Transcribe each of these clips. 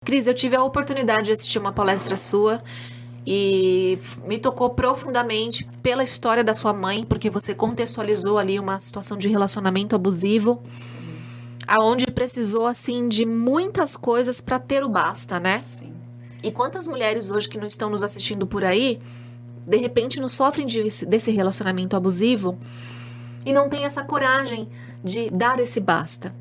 Cris, eu tive a oportunidade de assistir uma palestra sua e me tocou profundamente pela história da sua mãe, porque você contextualizou ali uma situação de relacionamento abusivo, aonde precisou assim de muitas coisas para ter o basta, né? Sim. E quantas mulheres hoje que não estão nos assistindo por aí, de repente não sofrem desse relacionamento abusivo e não têm essa coragem de dar esse basta.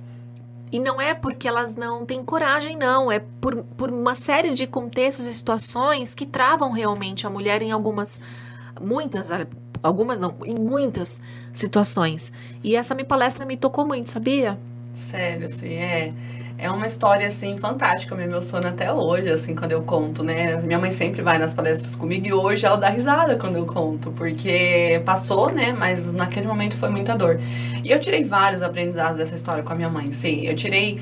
E não é porque elas não têm coragem, não. É por uma série de contextos e situações que travam realmente a mulher em em muitas situações. E essa minha palestra me tocou muito, sabia? Sério, assim, é uma história, assim, fantástica, me emociona até hoje, assim, quando eu conto, né? Minha mãe sempre vai nas palestras comigo e hoje ela dá risada quando eu conto, porque passou, né? Mas naquele momento foi muita dor. E eu tirei vários aprendizados dessa história com a minha mãe, sim. Eu tirei,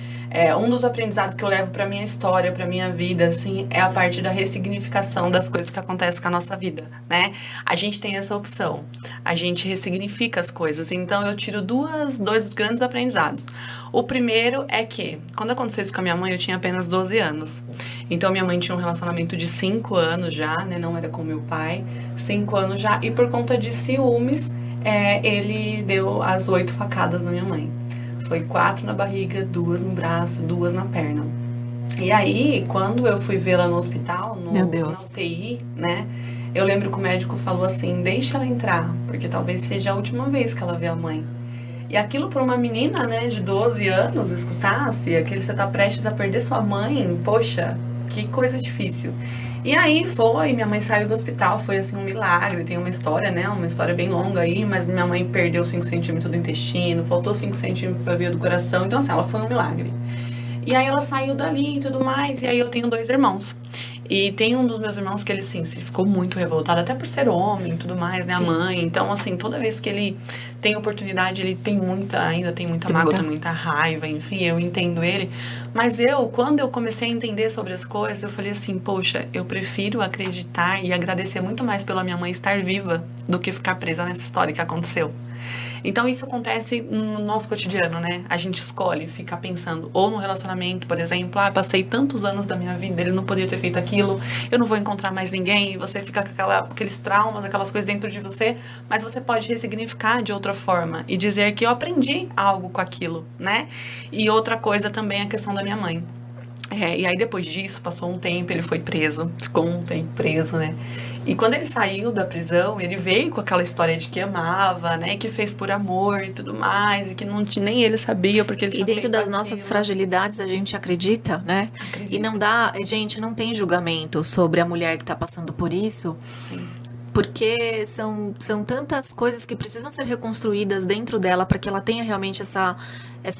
um dos aprendizados que eu levo pra minha história, pra minha vida, assim, é a parte da ressignificação das coisas que acontecem com a nossa vida, né? A gente tem essa opção, a gente ressignifica as coisas, então eu tiro dois grandes aprendizados. O primeiro é que, quando aconteceu isso com a minha mãe, eu tinha apenas 12 anos. Então, minha mãe tinha um relacionamento de 5 anos já, né? Não era com meu pai. 5 anos já. E por conta de ciúmes, ele deu as 8 facadas na minha mãe. Foi 4 na barriga, 2 no braço, 2 na perna. E aí, quando eu fui vê-la no hospital, Meu na Deus. UTI, né? Eu lembro que o médico falou assim, deixa ela entrar, porque talvez seja a última vez que ela vê a mãe. E aquilo para uma menina, né, de 12 anos, escutasse, aquele você tá prestes a perder sua mãe, poxa, que coisa difícil. E aí minha mãe saiu do hospital, foi assim um milagre, tem uma história, né, uma história bem longa aí, mas minha mãe perdeu 5 centímetros do intestino, faltou 5 centímetros pra via do coração, então assim, ela foi um milagre. E aí ela saiu dali e tudo mais, e aí eu tenho 2 irmãos. E tem um dos meus irmãos que ele, assim, se ficou muito revoltado, até por ser homem e tudo mais, né, a Sim. mãe. Então, assim, toda vez que ele tem oportunidade, ele ainda tem muita mágoa, tem muita raiva, enfim, eu entendo ele. Mas quando eu comecei a entender sobre as coisas, eu falei assim, poxa, eu prefiro acreditar e agradecer muito mais pela minha mãe estar viva do que ficar presa nessa história que aconteceu. Então, isso acontece no nosso cotidiano, né? A gente escolhe ficar pensando, ou no relacionamento, por exemplo, passei tantos anos da minha vida, ele não podia ter feito aquilo, eu não vou encontrar mais ninguém, e você fica com aqueles traumas, aquelas coisas dentro de você, mas você pode ressignificar de outra forma e dizer que eu aprendi algo com aquilo, né? E outra coisa também é a questão da minha mãe. E aí depois disso, passou um tempo, ele foi preso, ficou um tempo preso, né? E quando ele saiu da prisão, ele veio com aquela história de que amava, né? Que fez por amor e tudo mais, e que nem ele sabia porque ele E tinha dentro feito das nossas aquilo. fragilidades a gente acredita, né? Acredita. E não dá, gente, não tem julgamento sobre a mulher que tá passando por isso, Sim. porque são tantas coisas que precisam ser reconstruídas dentro dela para que ela tenha realmente essa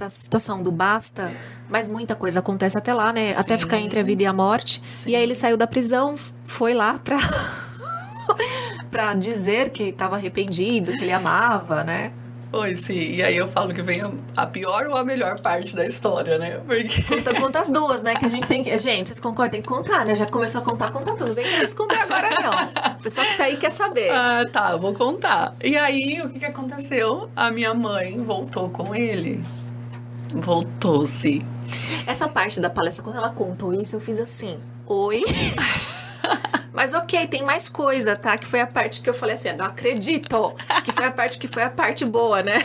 situação do basta, mas muita coisa acontece até lá, né? Até Sim. ficar entre a vida e a morte. Sim. E aí ele saiu da prisão, foi lá pra para dizer que estava arrependido, que ele amava, né? Foi, sim. E aí eu falo que vem a pior ou a melhor parte da história, né? Porque... Conta as duas, né? Que a gente tem que... Gente, vocês concordam? Tem que contar, né? Já começou a contar tudo. Vem cá, esconder agora não. O pessoal que tá aí quer saber. Tá, vou contar. E aí, o que aconteceu? A minha mãe voltou com ele. Voltou-se. Essa parte da palestra, quando ela contou isso, eu fiz assim, oi? Mas ok, tem mais coisa, tá? Que foi a parte que eu falei assim, não acredito. Que foi a parte boa, né?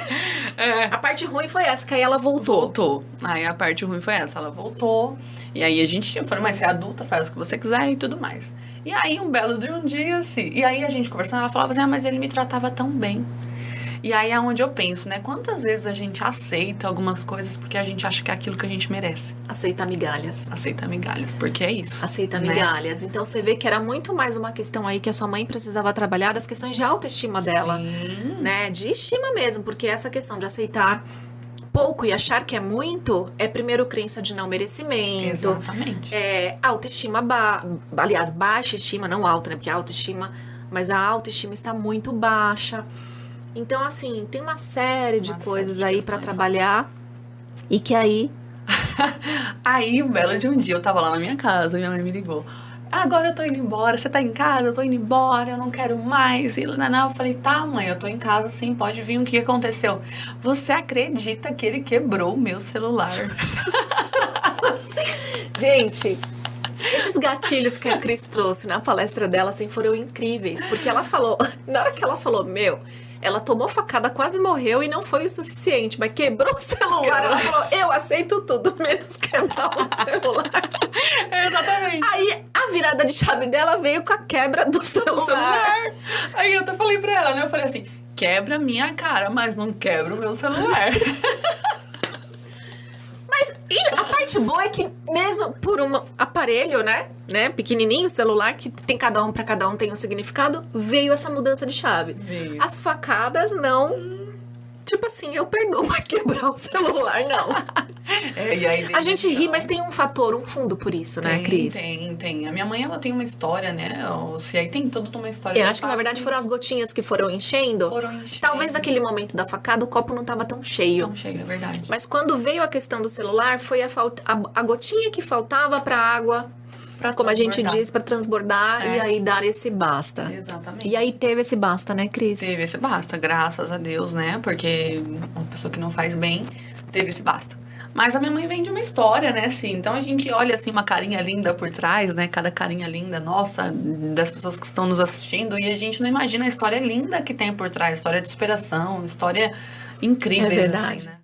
A parte ruim foi essa, que aí ela voltou. Aí a parte ruim foi essa, ela voltou. E aí a gente falou, mas você é adulta, faz o que você quiser e tudo mais. E aí um belo de um dia, assim... E aí a gente conversando, ela falava assim, mas ele me tratava tão bem. E aí é onde eu penso, né? Quantas vezes a gente aceita algumas coisas porque a gente acha que é aquilo que a gente merece. Aceita migalhas. Aceita migalhas, porque é isso. Aceita né? migalhas. Então você vê que era muito mais uma questão aí que a sua mãe precisava trabalhar das questões de autoestima dela. Sim. Né? De estima mesmo, porque essa questão de aceitar pouco e achar que é muito é primeiro crença de não merecimento. Exatamente. Autoestima, aliás, baixa estima, não alta, né? Porque a autoestima, mas a autoestima está muito baixa. Então, assim, tem uma série de coisas aí pra trabalhar e que aí... Aí, um belo de um dia, eu tava lá na minha casa, minha mãe me ligou. Agora eu tô indo embora, você tá em casa? Eu tô indo embora, eu não quero mais. E eu falei, tá, mãe, eu tô em casa sim, pode vir. O que aconteceu? Você acredita que ele quebrou o meu celular? Gente, Esses gatilhos que a Cris trouxe na palestra dela, assim, foram incríveis. Porque ela falou, na hora que ela falou, ela tomou facada, quase morreu e não foi o suficiente, mas quebrou o celular. Ela falou, eu aceito tudo, menos quebrar o celular. Exatamente. Aí, a virada de chave dela veio com a quebra do celular. Aí eu até falei pra ela, né? Eu falei assim, quebra minha cara, mas não quebra o meu celular. Mas a parte boa é que mesmo por um aparelho, né, pequenininho, celular, que tem pra cada um tem um significado, veio essa mudança de chave. Veio. As facadas não... Tipo assim, eu perdoo, mas quebrar o celular, não. E aí, a gente ri, mas tem um fator, um fundo por isso, né, Cris? Tem. A minha mãe, ela tem uma história, né? Se aí tem tudo uma história. Eu acho que, na verdade, foram as gotinhas que foram enchendo. Talvez naquele momento da facada, o copo não estava tão cheio. Tão cheio, é verdade. Mas quando veio a questão do celular, foi a gotinha que faltava pra água... Como a gente diz, para transbordar e aí dar esse basta. Exatamente. E aí teve esse basta, né, Cris? Teve esse basta, graças a Deus, né? Porque uma pessoa que não faz bem, teve esse basta. Mas a minha mãe vem de uma história, né, assim. Então a gente olha, assim, uma carinha linda por trás, né? Cada carinha linda, nossa, das pessoas que estão nos assistindo. E a gente não imagina a história linda que tem por trás. História de superação, história incrível, É verdade. assim, né?